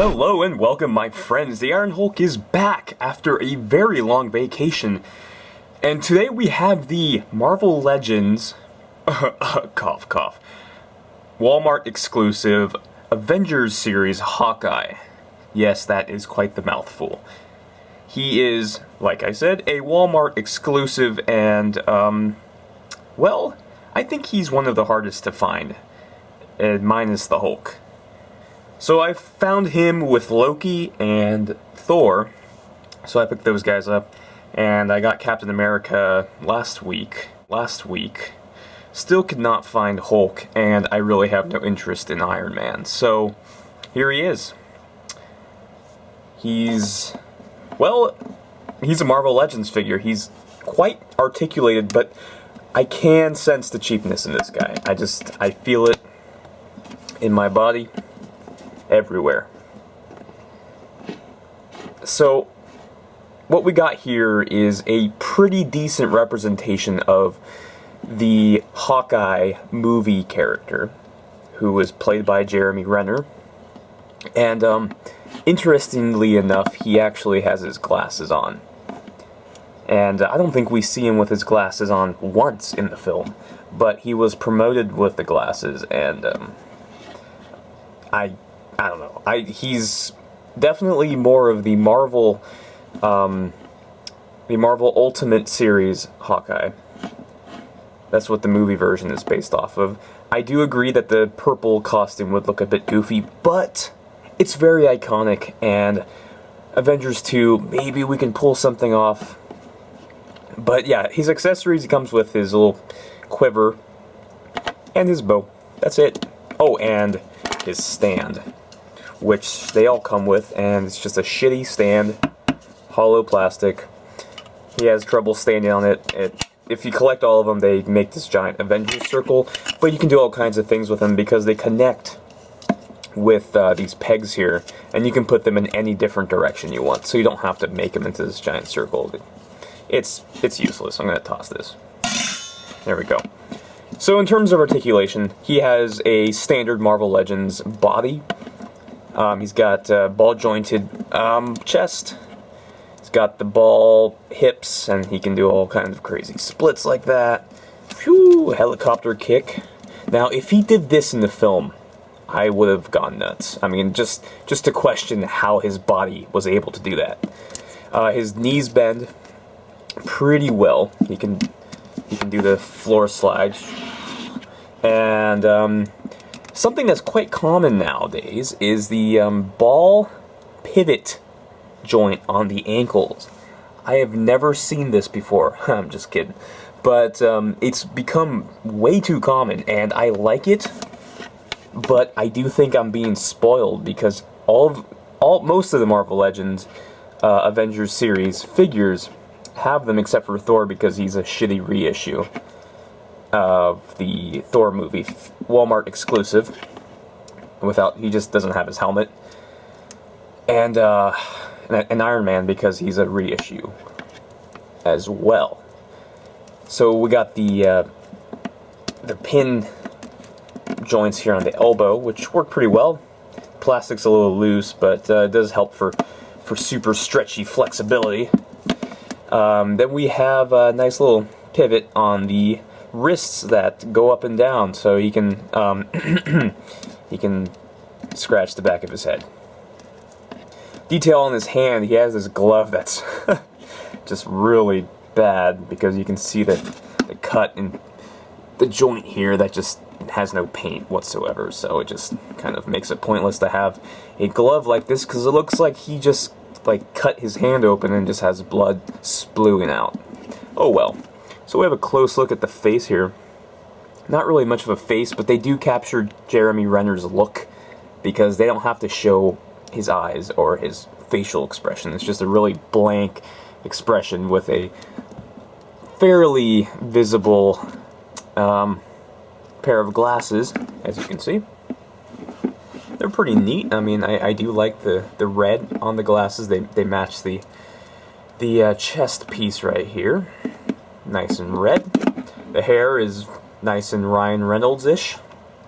Hello and welcome, my friends. The Theironhulk is back after a very long vacation. And today we have the Marvel Legends, cough cough, Walmart exclusive Avengers series Hawkeye. Yes, that is quite the mouthful. He is, like I said, a Walmart exclusive and, well, I think he's one of the hardest to find, minus the Hulk. So I found him with Loki and Thor, so I picked those guys up, and I got Captain America last week. Still could not find Hulk, and I really have no interest in Iron Man, so here he is. He's a Marvel Legends figure. He's quite articulated, but I can sense the cheapness in this guy. I feel it in my body. Everywhere. So, what we got here is a pretty decent representation of the Hawkeye movie character, who was played by Jeremy Renner. And, interestingly enough, he actually has his glasses on. And I don't think we see him with his glasses on once in the film, but he was promoted with the glasses, and, I don't know. He's definitely more of the Marvel Ultimate series Hawkeye. That's what the movie version is based off of. I do agree that the purple costume would look a bit goofy, but it's very iconic, and Avengers 2, maybe we can pull something off. But yeah, his accessories, he comes with his little quiver and his bow. That's it. Oh, and his stand, which they all come with, and it's just a shitty stand, hollow plastic. He has trouble standing on it. If you collect all of them, they make this giant Avengers circle, but you can do all kinds of things with them because they connect with these pegs here, and you can put them in any different direction you want, so you don't have to make them into this giant circle. It's useless. I'm going to toss this. There we go. So in terms of articulation, he has a standard Marvel Legends body. He's got ball-jointed chest. He's got the ball hips, and he can do all kinds of crazy splits like that. Phew, helicopter kick. Now, if he did this in the film, I would have gone nuts. I mean, just to question how his body was able to do that. His knees bend pretty well. He can do the floor slide. And something that's quite common nowadays is the ball pivot joint on the ankles. I have never seen this before. I'm just kidding. But it's become way too common, and I like it. But I do think I'm being spoiled because most of the Marvel Legends Avengers series figures have them, except for Thor because he's a shitty reissue of the Thor movie, Walmart exclusive. He just doesn't have his helmet, and Iron Man because he's a reissue as well. So we got the pin joints here on the elbow, which work pretty well. Plastic's a little loose, but it does help for super stretchy flexibility. Then we have a nice little pivot on the wrists that go up and down, so he can he can scratch the back of his head. Detail on his hand, he has this glove that's just really bad because you can see the cut in the joint here that just has no paint whatsoever, so it just kind of makes it pointless to have a glove like this because it looks like he just cut his hand open and just has blood spluing out. Oh well. So we have a close look at the face here. Not really much of a face, but they do capture Jeremy Renner's look because they don't have to show his eyes or his facial expression. It's just a really blank expression with a fairly visible pair of glasses, as you can see. They're pretty neat. I mean, I do like the red on the glasses. They match the chest piece right here. Nice and red. The hair is nice and Ryan Reynolds-ish,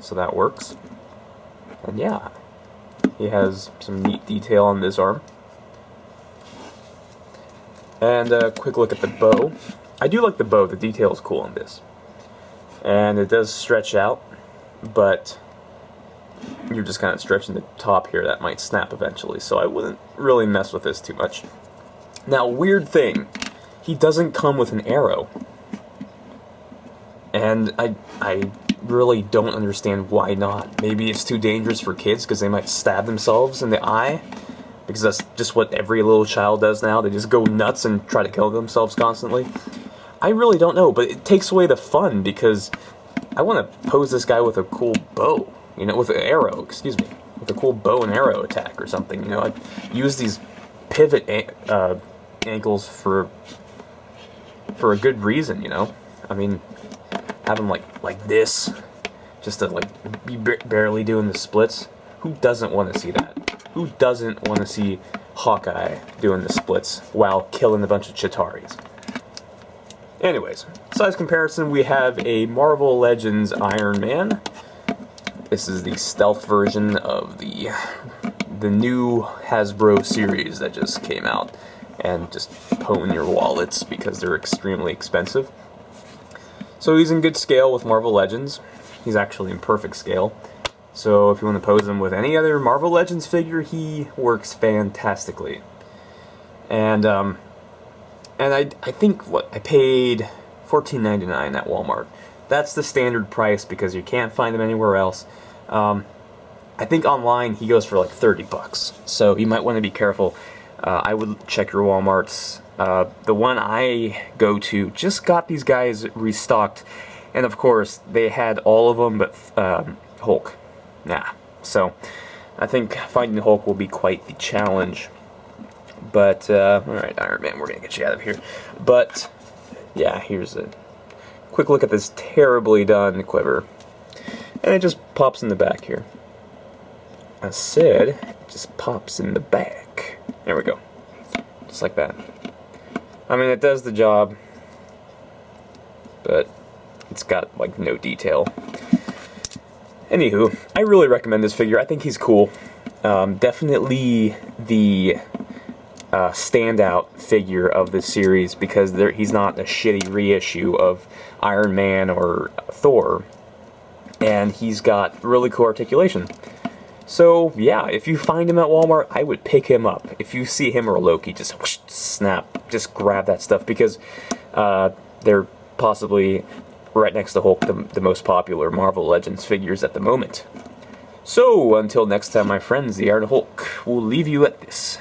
so that works. And yeah, He has some neat detail on this arm. And a quick look at the bow. I do like the bow, the detail is cool on this. And it does stretch out, but you're just kind of stretching the top here. That might snap eventually, so I wouldn't really mess with this too much. Now, weird thing, he doesn't come with an arrow. And I really don't understand why not. Maybe it's too dangerous for kids because they might stab themselves in the eye. Because that's just what every little child does now. They just go nuts and try to kill themselves constantly. I really don't know, but it takes away the fun because I want to pose this guy with a cool bow. You know, with an arrow, excuse me. With a cool bow and arrow attack or something. You know, I use these pivot ankles for a good reason, you know. I mean, have him like this, just to like be barely doing the splits. Who doesn't want to see that? Who doesn't want to see Hawkeye doing the splits while killing a bunch of Chitaris? Anyways, size comparison, we have a Marvel Legends Iron Man. This is the stealth version of the new Hasbro series that just came out. And just pwn your wallets because they're extremely expensive. So he's in good scale with Marvel Legends. He's actually in perfect scale. So if you want to pose him with any other Marvel Legends figure, he works fantastically. And I think I paid $14.99 at Walmart. That's the standard price because you can't find him anywhere else. I think online he goes for like $30, so you might want to be careful. I would check your Walmarts. The one I go to just got these guys restocked, and of course they had all of them but Hulk. Nah. So I think finding Hulk will be quite the challenge. But alright, Iron Man, we're gonna get you out of here. But yeah, here's a quick look at this terribly done quiver. And it just pops in the back here. I said it just pops in the back. There we go. Just like that. I mean, it does the job, but it's got like no detail. Anywho, I really recommend this figure. I think he's cool. Definitely the standout figure of this series because he's not a shitty reissue of Iron Man or Thor. And he's got really cool articulation. So, yeah, if you find him at Walmart, I would pick him up. If you see him or Loki, just whoosh, snap, just grab that stuff because they're possibly right next to Hulk, the most popular Marvel Legends figures at the moment. So, until next time, my friends, the Theironhulk will leave you at this.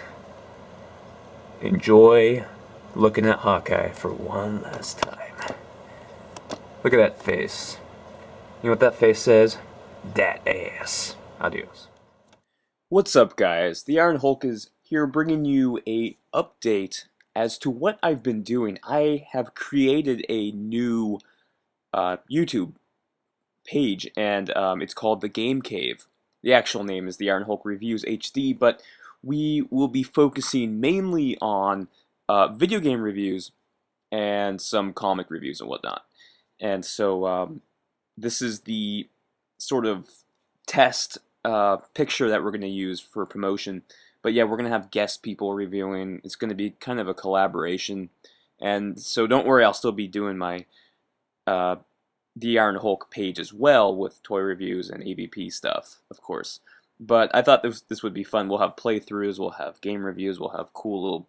Enjoy looking at Hawkeye for one last time. Look at that face. You know what that face says? That ass. Adios. What's up, guys? The Theironhulk is here bringing you a update as to what I've been doing. I have created a new YouTube page, and it's called The Game Cave. The actual name is The Theironhulk Reviews HD, but we will be focusing mainly on video game reviews and some comic reviews and whatnot. And so this is the sort of test picture that we're going to use for promotion. But yeah, we're going to have guest people reviewing. It's going to be kind of a collaboration. And so don't worry, I'll still be doing my The Theironhulk page as well with toy reviews and AVP stuff, of course. But I thought this would be fun. We'll have playthroughs, we'll have game reviews, we'll have cool little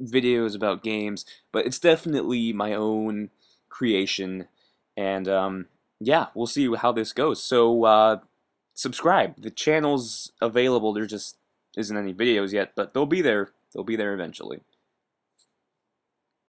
videos about games. But it's definitely my own creation. And yeah, we'll see how this goes. So subscribe. The channel's available. There just isn't any videos yet, but they'll be there. They'll be there eventually.